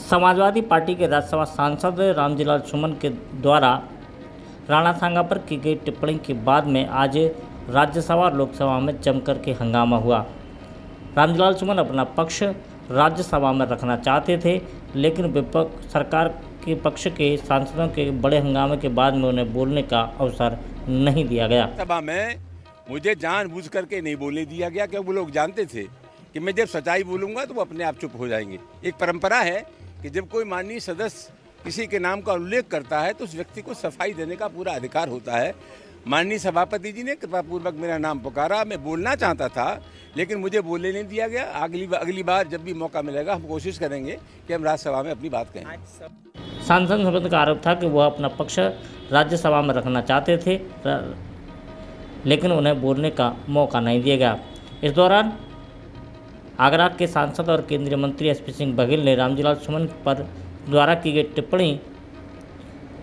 Samajwadi party के राज्यसभा सांसद रामजीलाल सुमन के द्वारा राणा सांगा पर की गई टिप्पणी के बाद में आज राज्यसभा और लोकसभा में जमकर के हंगामा हुआ। रामजीलाल सुमन अपना पक्ष राज्यसभा में रखना चाहते थे, लेकिन विपक्ष सरकार के पक्ष के सांसदों के बड़े हंगामे के बाद में उन्हें बोलने का अवसर नहीं दिया गया। सभा में मुझे जानबूझ करके नहीं बोलने दिया गया, क्योंकि वो लोग जानते थे कि मैं जब सच्चाई बोलूँगा तो वो अपने आप चुप हो जाएंगे। एक परंपरा है कि जब कोई माननीय सदस्य किसी के नाम का उल्लेख करता है तो उस व्यक्ति को सफाई देने का पूरा अधिकार होता है। माननीय सभापति जी ने कृपापूर्वक मेरा नाम पुकारा, मैं बोलना चाहता था लेकिन मुझे बोलने नहीं दिया गया। अगली बार जब भी मौका मिलेगा हम कोशिश करेंगे कि हम राज्यसभा में अपनी बात कहें। सांसद सुमन का आरोप था कि वह अपना पक्ष राज्यसभा में रखना चाहते थे, लेकिन उन्हें बोलने का मौका नहीं दिया गया। इस दौरान आगरा के सांसद और केंद्रीय मंत्री एसपी सिंह बघेल ने रामजीलाल सुमन पर द्वारा की गई टिप्पणी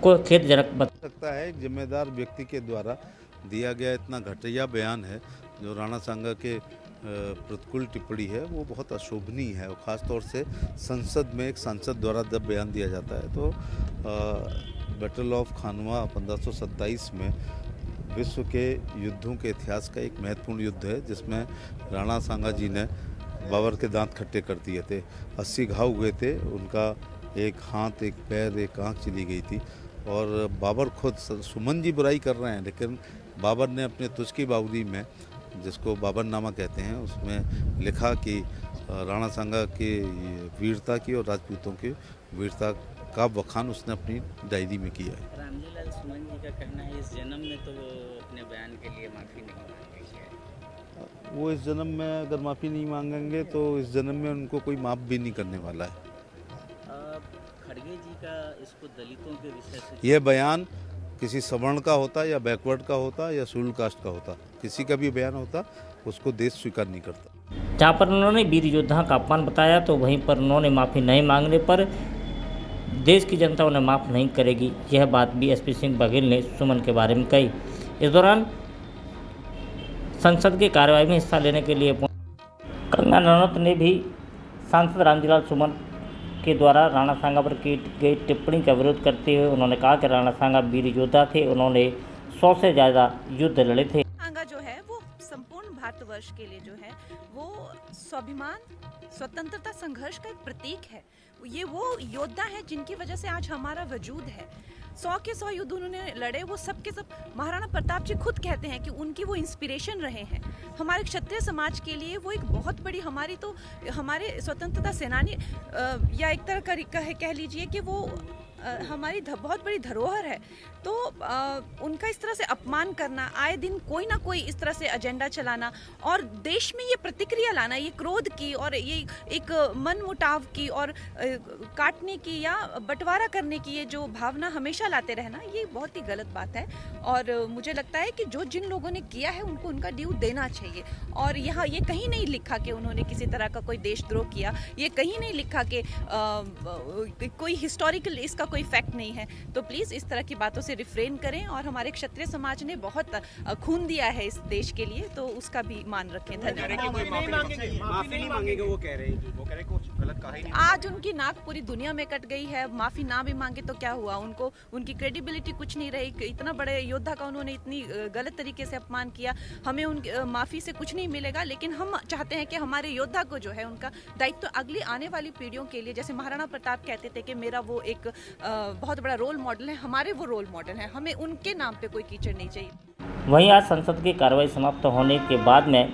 को खेदजनक बता सकता है। जिम्मेदार व्यक्ति के द्वारा दिया गया इतना घटिया बयान है, जो राणा सांगा के प्रतिकूल टिप्पणी है, वो बहुत अशोभनीय है। और ख़ासतौर से संसद में एक सांसद द्वारा जब बयान दिया जाता है तो बैटल ऑफ खानवा 1527 में विश्व के युद्धों के इतिहास का एक महत्वपूर्ण युद्ध है, जिसमें राणा सांगा जी ने बाबर के दांत खट्टे कर दिए थे। 80 घाव हुए थे, उनका एक हाथ, एक पैर, एक आँख चली गई थी। और बाबर खुद, सुमन जी बुराई कर रहे हैं, लेकिन बाबर ने अपने तुझकी बावरी में, जिसको बाबरनामा कहते हैं, उसमें लिखा कि राणा सांगा की वीरता की और राजपूतों की वीरता का बखान उसने अपनी डायरी में किया है। रामजीलाल सुमन जी का कहना है इस जन्म में तो वो अपने बयान के लिए माफ़ी नहीं मांगेंगे। वो इस जन्म में अगर माफ़ी नहीं मांगेंगे तो इस जन्म में उनको कोई माफ़ भी नहीं करने वाला है। खड़गे जी का इसको दलितों के विषय से ये बयान किसी सवर्ण का होता या बैकवर्ड का होता या शेड्यूल कास्ट का होता, किसी का भी बयान होता, उसको देश स्वीकार नहीं करता। जहाँ पर उन्होंने वीर योद्धा का अपमान बताया, तो वहीं पर उन्होंने माफ़ी नहीं मांगने पर देश की जनता उन्हें माफ़ नहीं करेगी। यह बात भी एसपी सिंह बघेल ने सुमन के बारे में कही। इस दौरान संसद की कार्यवाही में हिस्सा लेने के लिए कंगना रनौत ने भी सांसद रामजीलाल सुमन के द्वारा राणा सांगा पर की गई टिप्पणी का विरोध करते हुए उन्होंने कहा कि राणा सांगा वीर योद्धा थे, उन्होंने 100 से ज़्यादा युद्ध लड़े थे। सांगा जो है वो संपूर्ण भारतवर्ष के लिए जो है वो स्वाभिमान, स्वतंत्रता संघर्ष का एक प्रतीक है। ये वो योद्धा है जिनकी वजह से आज हमारा वजूद है। 100 के 100 युद्ध उन्होंने लड़े। वो सब के सब महाराणा प्रताप जी खुद कहते हैं कि उनकी वो इंस्पिरेशन रहे हैं हमारे क्षत्रिय समाज के लिए। वो एक बहुत बड़ी हमारे स्वतंत्रता सेनानी या एक तरह का कह लीजिए कि वो हमारी बहुत बड़ी धरोहर है। तो उनका इस तरह से अपमान करना, आए दिन कोई ना कोई इस तरह से एजेंडा चलाना और देश में ये प्रतिक्रिया लाना, ये क्रोध की और ये एक मन मुटाव की और काटने की या बंटवारा करने की ये जो भावना हमेशा लाते रहना, ये बहुत ही गलत बात है। और मुझे लगता है कि जिन लोगों ने किया है उनको उनका ड्यू देना चाहिए। और यहाँ ये कहीं नहीं लिखा कि उन्होंने किसी तरह का कोई देशद्रोह किया, ये कहीं नहीं लिखा कि कोई हिस्टोरिकल इसका कोई फैक्ट नहीं है। तो प्लीज़ इस तरह की बातों से रिफ्रेन करें। और हमारे क्षत्रिय समाज ने बहुत खून दिया है इस देश के लिए, तो उसका भी मान रखें। धन्यवाद। माफी नहीं मांगेंगे, वो कह रहे हैं कुछ गलत कहा ही नहीं। आज उनकी नाक पूरी दुनिया में कट गई है। माफी ना भी मांगे तो क्या हुआ, उनको उनकी क्रेडिबिलिटी कुछ नहीं रही। इतना बड़े योद्धा का उन्होंने इतनी गलत तरीके से अपमान किया। हमें उनकी माफी से कुछ नहीं मिलेगा, लेकिन हम चाहते हैं कि हमारे योद्धा को जो है उनका दायित्व अगली आने वाली पीढ़ियों के लिए, जैसे महाराणा प्रताप कहते थे कि मेरा वो एक बहुत बड़ा रोल मॉडल है, हमारे वो रोल मॉडल है, हमें उनके नाम पे कोई कीचड़ नहीं चाहिए। वहीं आज संसद की कार्रवाई समाप्त होने के बाद में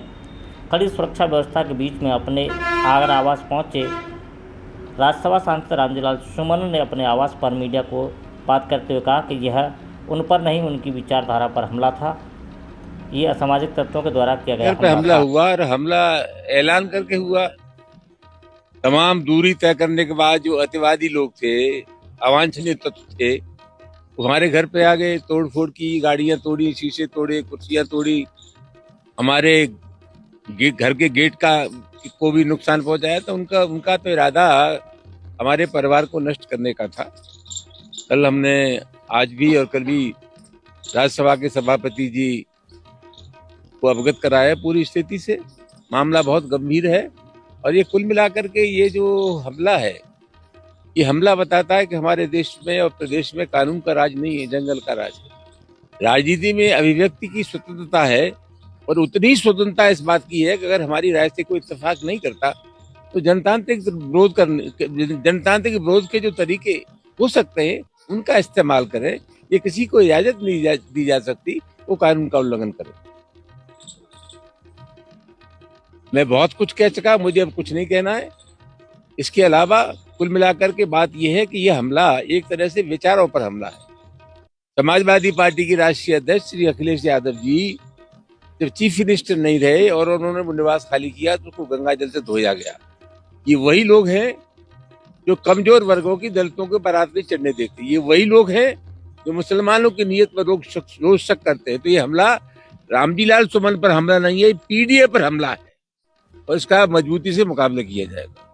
कड़ी सुरक्षा व्यवस्था के बीच में अपने आगरा आवास पहुंचे राज्यसभा सांसद रामजीलाल सुमन ने अपने आवास पर मीडिया को बात करते हुए कहा कि यह उन पर नहीं, उनकी विचारधारा पर हमला था। ये असामाजिक तत्वों के द्वारा किया गया हमला हुआ और हमला ऐलान करके हुआ। तमाम दूरी तय करने के बाद जो अतिवादी लोग थे, अवांछनीय तत्व थे, वो हमारे घर पे आ गए, तोड़ फोड़ की, गाड़ियां तोड़ी, शीशे तोड़े, कुर्सियां तोड़ी, हमारे घर के गेट को भी नुकसान पहुंचाया। तो उनका तो इरादा हमारे परिवार को नष्ट करने का था। कल हमने, आज भी और कल भी राज्यसभा के सभापति जी को अवगत कराया पूरी स्थिति से। मामला बहुत गंभीर है और ये कुल मिलाकर के ये जो हमला है ये हमला बताता है कि हमारे देश में और प्रदेश में कानून का राज नहीं है, जंगल का राज है। राजनीति में अभिव्यक्ति की स्वतंत्रता है और उतनी स्वतंत्रता इस बात की है कि अगर हमारी राय से कोई इत्तेफाक नहीं करता तो जनतांत्रिक विरोध के जो तरीके हो सकते हैं उनका इस्तेमाल करें। ये किसी को इजाजत नहीं दी जा सकती वो कानून का उल्लंघन करे। मैं बहुत कुछ कह चुका, मुझे अब कुछ नहीं कहना है। इसके अलावा कुल मिलाकर के बात यह है कि यह हमला एक तरह से विचारों पर हमला है। समाजवादी पार्टी के राष्ट्रीय अध्यक्ष श्री अखिलेश यादव जी जब चीफ मिनिस्टर नहीं रहे और उन्होंने वो निवास खाली किया तो उसको गंगा जल से धोया गया। ये वही लोग हैं जो कमजोर वर्गों की दलितों के बारात में चढ़ने देते। ये वही लोग हैं जो मुसलमानों की नीयत पर रोज शक करते हैं। तो ये हमला रामजी लाल सुमन पर हमला नहीं है, पीडीए पर हमला है और इसका मजबूती से मुकाबला किया जाएगा।